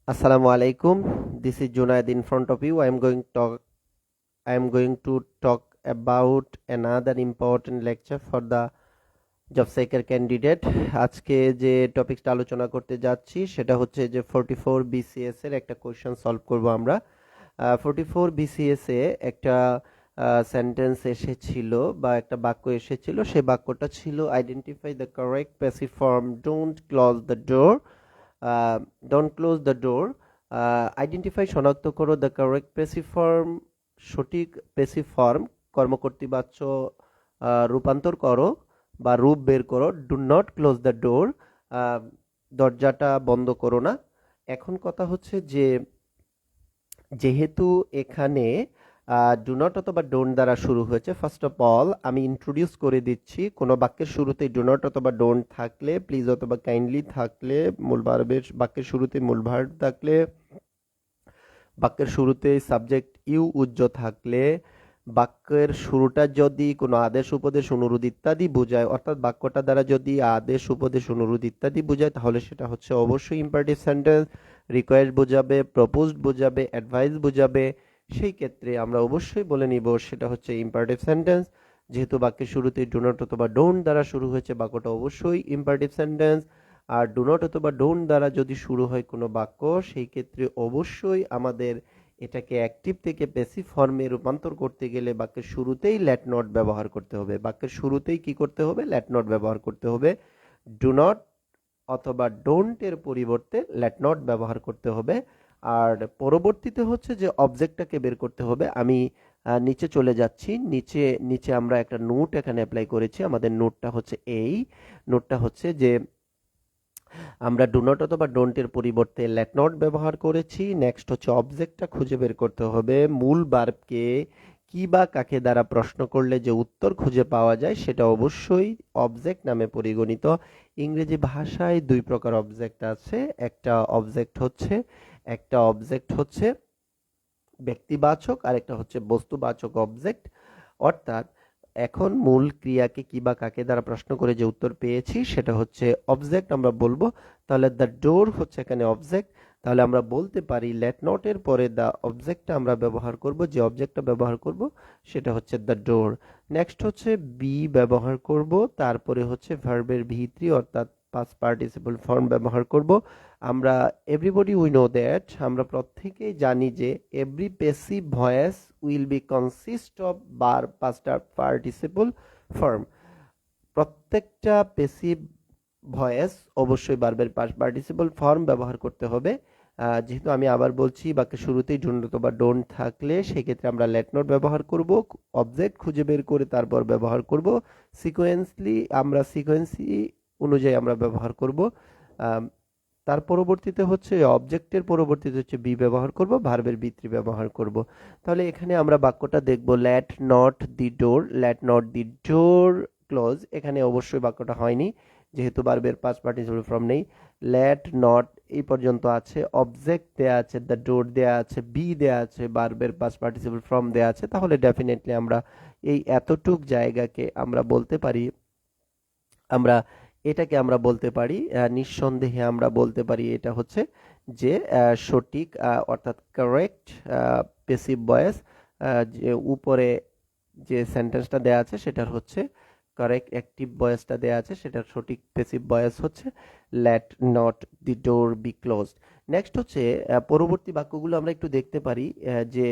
Assalamu alaikum. This is Junaid in front of you. I am going to talk about another important lecture for the job seeker candidate. আজকে যে টপিকটা আলোচনা করতে যাচ্ছি সেটা হচ্ছে যে 44 BCS এর একটা কোশ্চেন সলভ করব আমরা। 44 BCS এ একটা সেন্টেন্স এসেছিল বা একটা বাক্য এসেছিল, সেই বাক্যটা ছিল identify the correct passive form don't close the door. Identify শনাক্ত করো দ্য কারেক্ট প্যাসিভ ফর্ম, সঠিক প্যাসিভ ফর্ম, কর্মকর্তৃবাচ্য রূপান্তর করো বা রূপ বের করো। ডু নট ক্লোজ দ্য ডোর, দরজাটা বন্ধ করো না। এখন কথা হচ্ছে যে যেহেতু এখানে ডু নট অথবা ডোন্ট দ্বারা শুরু হয়েছে, ফার্স্ট অফ অল আমি ইন্ট্রোডিউস করে দিচ্ছি। কোনো বাক্যের শুরুতে ডু নট অথবা ডোন্ট থাকলে, প্লিজ অথবা কাইন্ডলি থাকলে, মূল ভার্বের বাক্যের শুরুতে মূল ভার্ব থাকলে, বাক্যের শুরুতে সাবজেক্ট ইউ উজ্জ থাকলে, বাক্যের শুরুটা যদি কোনো আদেশ উপদেশ অনুরোধ ইত্যাদি বোঝায়, অর্থাৎ বাক্যটা দ্বারা যদি আদেশ উপদেশ অনুরোধ ইত্যাদি বোঝায়, তাহলে সেটা হচ্ছে অবশ্যই ইম্পারেটিভ সেন্টেন্স। রিকোয়েস্ট বোঝাবে, প্রপোজড বোঝাবে, অ্যাডভাইস বোঝাবে, সেই ক্ষেত্রে আমরা অবশ্যই বলে নিব সেটা হচ্ছে ইম্পারেটিভ সেন্টেন্স। যেহেতু বাক্যের শুরুতে ডু নট অথবা ডোন্ট দ্বারা শুরু হয়েছে, বাক্যটা অবশ্যই ইম্পারেটিভ সেন্টেন্স। আর ডু নট অথবা ডোন্ট দ্বারা যদি শুরু হয় কোনো বাক্য, সেই ক্ষেত্রে অবশ্যই আমাদের এটাকে অ্যাক্টিভ থেকে প্যাসিভ ফর্মে রূপান্তর করতে গেলে বাক্যের শুরুতেই লেট নট ব্যবহার করতে হবে। বাক্যের শুরুতেই কি করতে হবে? লেট নট ব্যবহার করতে হবে। ডু নট অথবা ডোন্ট এর পরিবর্তে লেট নট ব্যবহার করতে হবে। আর পরবর্তীতে হচ্ছে যে অবজেক্টটাকে বের করতে হবে। আমি নিচে চলে যাচ্ছি। নিচে নিচে আমরা একটা নোট এখানে অ্যাপ্লাই করেছি। আমাদের নোটটা হচ্ছে নোটটা হচ্ছে যে আমরা ডু নট অথবা ডোন্ট এর পরিবর্তে লেট নট ব্যবহার করেছি। নেক্সট হচ্ছে অবজেক্টটা খুঁজে বের করতে হবে। মূল ভার্বকে কি বা কাকে দ্বারা প্রশ্ন করলে যে উত্তর খুঁজে পাওয়া যায় সেটা অবশ্যই অবজেক্ট নামে পরিগণিত। ইংরেজি ভাষায় দুই প্রকার অবজেক্ট আছে। একটা অবজেক্ট হচ্ছে ব্যক্তিবাচক, আর একটা হচ্ছে বস্তুবাচক অবজেক্ট। অর্থাৎ এখন মূল ক্রিয়াকে কি বা কাকে দ্বারা প্রশ্ন করে যে উত্তর পেয়েছি সেটা হচ্ছে অবজেক্ট আমরা বলবো। তাহলে দ্য ডোর হচ্ছে এখানে অবজেক্ট। তাহলে আমরা বলতে পারি লেট নট এর পরে দ্য অবজেক্টটা আমরা ব্যবহার করব, যে অবজেক্টটা ব্যবহার করব সেটা হচ্ছে দ্য ডোর। নেক্সট হচ্ছে বি ব্যবহার করব, তারপরে হচ্ছে ভার্বের ভি3 অর্থাৎ পাস্ট পার্টিসিপল ফর্ম ব্যবহার করব। আমরা এভরিবডি উই নো দ্যাট, আমরা প্রত্যেকেই জানি যে every passive voice will be consist of bar past participle form. প্রত্যেকটা প্যাসিভ ভয়েস অবশ্যই বারবার পাস্ট পার্টিসিপল ফর্ম ব্যবহার করতে হবে। যেহেতু আমি আবার বলছি, বাক্যের শুরুতেই ডু নট অথবা ডোন্ট থাকলে সেক্ষেত্রে আমরা লেট নট ব্যবহার করব, অবজেক্ট খুঁজে বের করে তারপর ব্যবহার করব। সিকোয়েন্সি অনুযায়ী আমরা ব্যবহার করব। তার পরবর্তীতে হচ্ছে অবজেক্টের পরবর্তীতে হচ্ছে বি ব্যবহার করব, ভার্বের বি3 ব্যবহার করব। তাহলে এখানে আমরা বাক্যটা দেখব, late not the door close. এখানে অবশ্যই বাক্যটা হয়নি, যেহেতু ভার্বের পাস্ট পার্টিসিপল ফর্ম নেই। লেট নট এই পর্যন্ত আছে, অবজেক্ট দেয়া আছে, দ্য ডোর দেয়া আছে, বি দেয়া আছে, ভার্বের পাস্ট পার্টিসিপল ফর্ম দেয়া আছে। তাহলে ডেফিনেটলি আমরা এই এতটুক জায়গাকে আমরা বলতে পারি, আমরা এটাকে আমরা বলতে পারি নিঃসন্দেহে আমরা বলতে পারি এটা হচ্ছে যে সঠিক, অর্থাৎ কারেক্ট প্যাসিভ ভয়েস। যে উপরে যে সেন্টেন্সটা দেয়া আছে সেটার হচ্ছে কারেক্ট অ্যাক্টিভ ভয়েসটা দেয়া আছে, সেটার সঠিক প্যাসিভ ভয়েস হচ্ছে let not the door be closed. Next হচ্ছে পরবর্তী বাক্যগুলো আমরা একটু দেখতে পারি। যে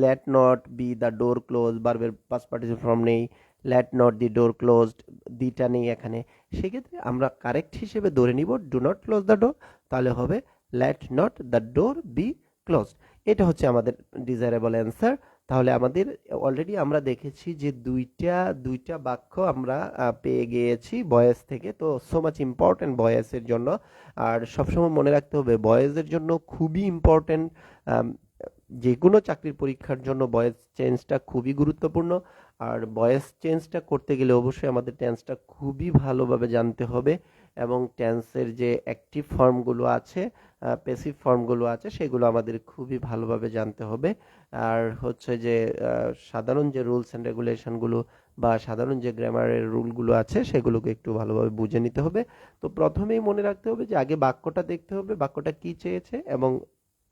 let not be the door close, ভার্বের পাস্ট পার্টিসিপল ফর্ম নেই, let not the door closed দিটা নেই এখানে। সেক্ষেত্রে আমরা কারেক্ট হিসেবে ধরে নিব do not close the door, তাহলে হবে let not the door be closed. এটা হচ্ছে আমাদের ডিজায়ারেবল অ্যান্সার। তাহলে আমাদের অলরেডি আমরা দেখেছি যে দুইটা দুইটা বাক্য আমরা পেয়ে গিয়েছি ভয়েস থেকে। তো সো মাচ ইম্পর্টেন্ট ভয়েসের জন্য। আর সবসময় মনে রাখতে হবে ভয়েসের জন্য খুবই ইম্পর্টেন্ট। যে কোনো চাকরির পরীক্ষার জন্য ভয়েস চেঞ্জটা খুবই গুরুত্বপূর্ণ। আর ভয়েস চেঞ্জটা করতে গেলে অবশ্যই আমাদের টেন্সটা খুবই ভালোভাবে জানতে হবে, এবং টেন্সের যে অ্যাক্টিভ ফর্মগুলো আছে, প্যাসিভ ফর্মগুলো আছে, সেগুলো আমাদের খুবই ভালোভাবে জানতে হবে। আর হচ্ছে যে সাধারণ যে রুলস অ্যান্ড রেগুলেশনগুলো বা সাধারণ যে গ্রামারের রুলগুলো আছে সেগুলোকে একটু ভালোভাবে বুঝে নিতে হবে। তো প্রথমেই মনে রাখতে হবে যে আগে বাক্যটা দেখতে হবে, বাক্যটা কি চেয়েছে, এবং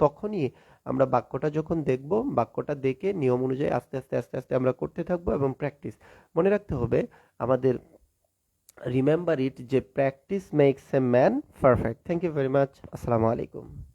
তখনই আমরা বাক্যটা যখন দেখব, বাক্যটা দেখে নিয়ম অনুযায়ী আস্তে আস্তে আস্তে আস্তে আমরা করতে থাকবো এবং প্র্যাকটিস মনে রাখতে হবে আমাদের। রিমেম্বার ইট যে practice makes a man perfect. Thank you very much. আসসালামু আলাইকুম।